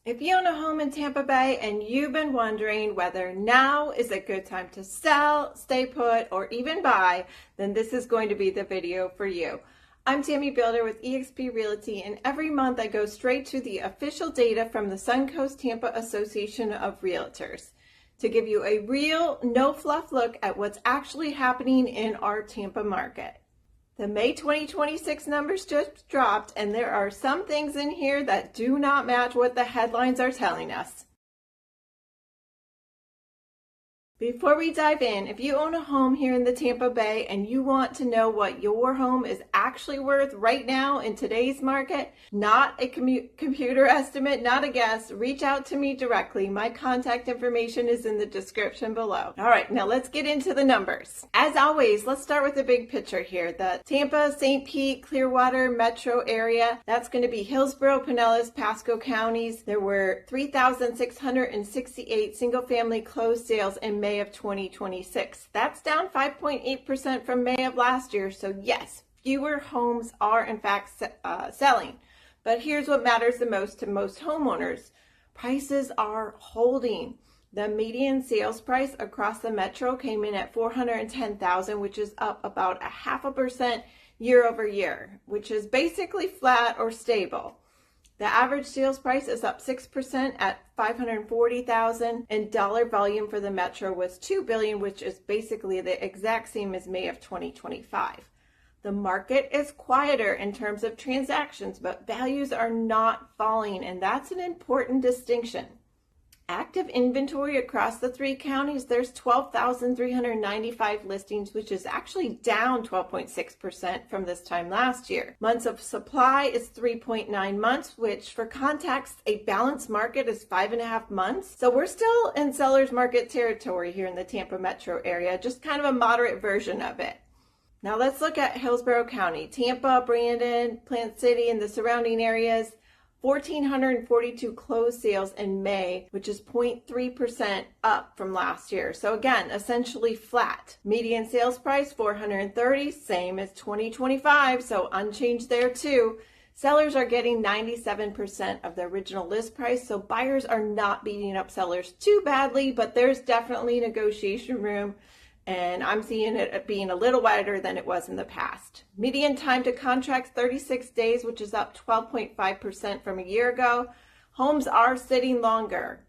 If you own a home in Tampa Bay and you've been wondering whether now is a good time to sell, stay put, or even buy, then this is going to be the video for you. I'm Tammy Bilder with eXp Realty, and every month I go straight to the official data from the Suncoast Tampa Association of Realtors to give you a real, no fluff look at what's actually happening in our Tampa market. The May 2026 numbers just dropped, and there are some things in here that do not match what the headlines are telling us. Before we dive in, if you own a home here in the Tampa Bay and you want to know what your home is actually worth right now in today's market, not a computer estimate, not a guess, reach out to me directly. My contact information is in the description below. All right, now let's get into the numbers. As always, let's start with the big picture here. The Tampa-St. Pete-Clearwater metro area, that's going to be Hillsborough, Pinellas, Pasco counties. There were 3,668 single-family closed sales in May of 2026. That's down 5.8% from May of last year. So yes, fewer homes are in fact selling. But here's what matters the most to most homeowners. Prices are holding. The median sales price across the metro came in at $410,000, which is up about 0.5% year over year, which is basically flat or stable. The average sales price is up 6% at $540,000, and dollar volume for the metro was $2 billion, which is basically the exact same as May of 2025. The market is quieter in terms of transactions, but values are not falling, and that's an important distinction. Active inventory across the three counties, there's 12,395 listings, which is actually down 12.6% from this time last year. Months of supply is 3.9 months, which for context, a balanced market is 5.5 months. So we're still in seller's market territory here in the Tampa metro area, just kind of a moderate version of it. Now let's look at Hillsborough County, Tampa, Brandon, Plant City, and the surrounding areas. 1,442 closed sales in May, which is 0.3% up from last year. So again, essentially flat. Median sales price, $430, same as 2025, so unchanged there too. Sellers are getting 97% of the original list price, so buyers are not beating up sellers too badly, but there's definitely negotiation room. And I'm seeing it being a little wider than it was in the past. Median time to contract, 36 days, which is up 12.5% from a year ago. Homes are sitting longer.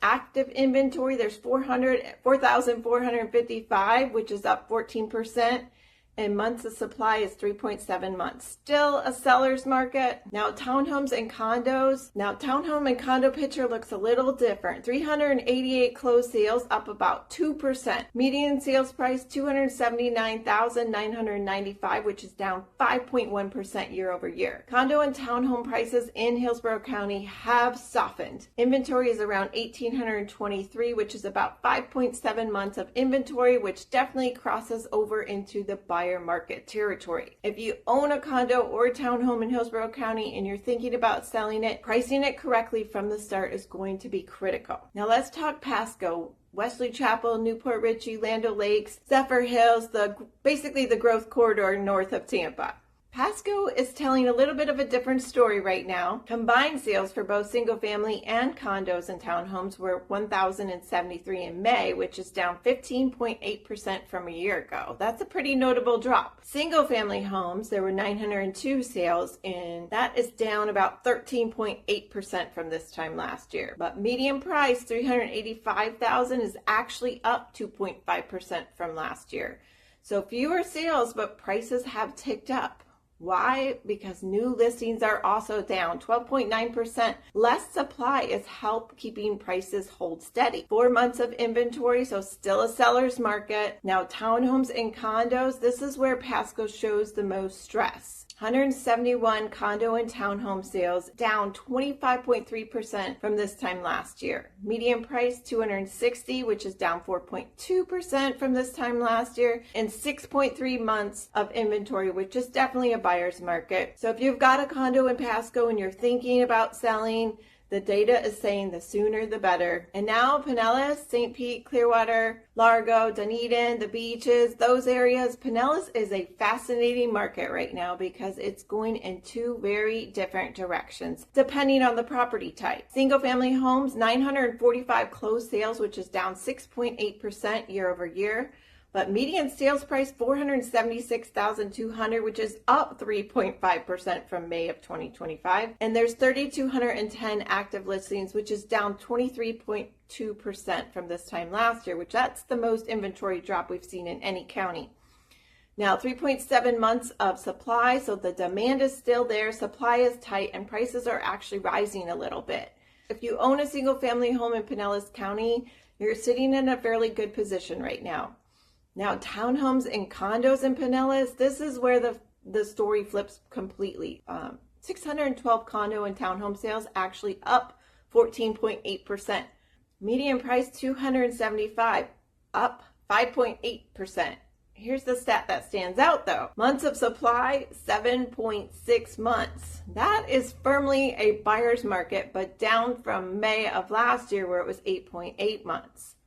Active inventory, there's 4,455, which is up 14%. And months of supply is 3.7 months. Still a seller's market. Now townhomes and condos. Now townhome and condo picture looks a little different. 388 closed sales, up about 2%. Median sales price $279,995, which is down 5.1% year over year. Condo and townhome prices in Hillsborough County have softened. Inventory is around 1,823, which is about 5.7 months of inventory, which definitely crosses over into the buyer market territory. If you own a condo or a townhome in Hillsborough County and you're thinking about selling it, pricing it correctly from the start is going to be critical. Now let's talk Pasco, Wesley Chapel, Newport Richey, Land O'Lakes, Zephyr Hills, basically the growth corridor north of Tampa. Pasco is telling a little bit of a different story right now. Combined sales for both single family and condos and townhomes were 1,073 in May, which is down 15.8% from a year ago. That's a pretty notable drop. Single family homes, there were 902 sales, and that is down about 13.8% from this time last year. But median price, $385,000, is actually up 2.5% from last year. So fewer sales, but prices have ticked up. Why? Because new listings are also down 12.9%. Less supply is help keeping prices hold steady. 4 months of inventory, so still a seller's market. Now townhomes and condos, this is where Pasco shows the most stress. 171 condo and townhome sales, down 25.3% from this time last year. Median price $260, which is down 4.2% from this time last year, and 6.3 months of inventory, which is definitely a buyer's market. So if you've got a condo in Pasco and you're thinking about selling, The data is saying the sooner the better. And now Pinellas, St. Pete, Clearwater, Largo, Dunedin, the beaches, those areas. Pinellas is a fascinating market right now because it's going in two very different directions depending on the property type. Single family homes, 945 closed sales, which is down 6.8% year over year. But median sales price, $476,200, which is up 3.5% from May of 2025. And there's 3,210 active listings, which is down 23.2% from this time last year, which that's the most inventory drop we've seen in any county. Now, 3.7 months of supply, so the demand is still there, supply is tight, and prices are actually rising a little bit. If you own a single family home in Pinellas County, you're sitting in a fairly good position right now. Now, townhomes and condos in Pinellas, this is where the story flips completely. 612 condo and townhome sales, actually up 14.8%. Median price, $275, up 5.8%. Here's the stat that stands out though. Months of supply, 7.6 months. That is firmly a buyer's market, but down from May of last year where it was 8.8 months.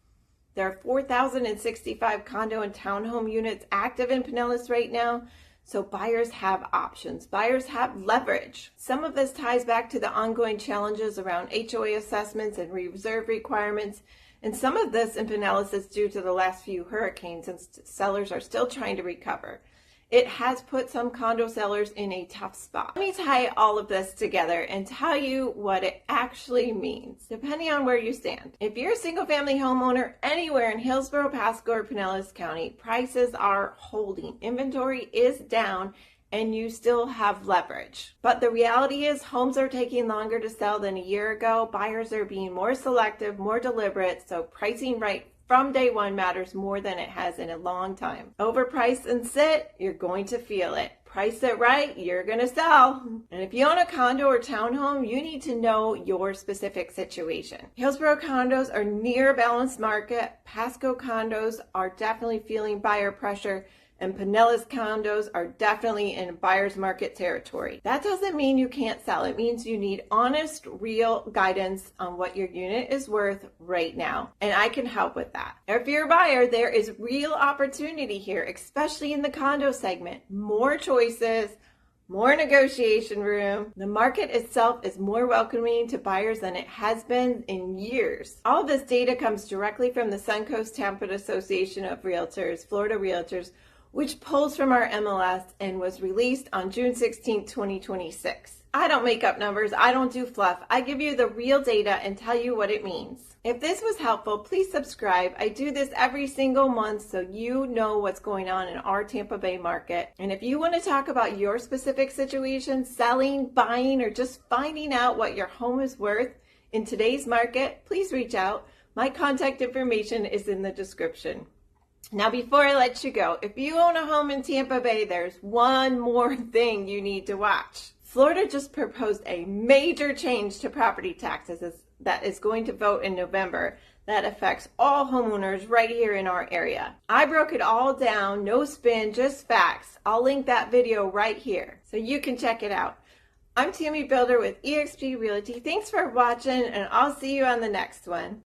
There are 4,065 condo and townhome units active in Pinellas right now, so buyers have options. Buyers have leverage. Some of this ties back to the ongoing challenges around HOA assessments and reserve requirements, and some of this in Pinellas is due to the last few hurricanes, and sellers are still trying to recover. It has put some condo sellers in a tough spot. Let me tie all of this together and tell you what it actually means, depending on where you stand. If you're a single family homeowner anywhere in Hillsborough, Pasco, or Pinellas County, prices are holding. Inventory is down and you still have leverage. But the reality is homes are taking longer to sell than a year ago. Buyers are being more selective, more deliberate, so pricing right from day one matters more than it has in a long time. Overprice and sit, you're going to feel it. Price it right, you're going to sell. And if you own a condo or townhome, you need to know your specific situation. Hillsborough condos are near a balanced market. Pasco condos are definitely feeling buyer pressure. And Pinellas condos are definitely in buyer's market territory. That doesn't mean you can't sell. It means you need honest, real guidance on what your unit is worth right now. And I can help with that. If you're a buyer, there is real opportunity here, especially in the condo segment. More choices, more negotiation room. The market itself is more welcoming to buyers than it has been in years. All of this data comes directly from the Suncoast Tampa Association of Realtors, Florida Realtors, which pulls from our MLS and was released on June 16, 2026. I don't make up numbers. I don't do fluff. I give you the real data and tell you what it means. If this was helpful, please subscribe. I do this every single month so you know what's going on in our Tampa Bay market. And if you want to talk about your specific situation, selling, buying, or just finding out what your home is worth in today's market, please reach out. My contact information is in the description. Now, before I let you go, if you own a home in Tampa Bay, there's one more thing you need to watch. Florida just proposed a major change to property taxes that is going to vote in November that affects all homeowners right here in our area. I broke it all down, no spin, just facts. I'll link that video right here so you can check it out. I'm Tammy Bilder with eXp Realty. Thanks for watching, and I'll see you on the next one.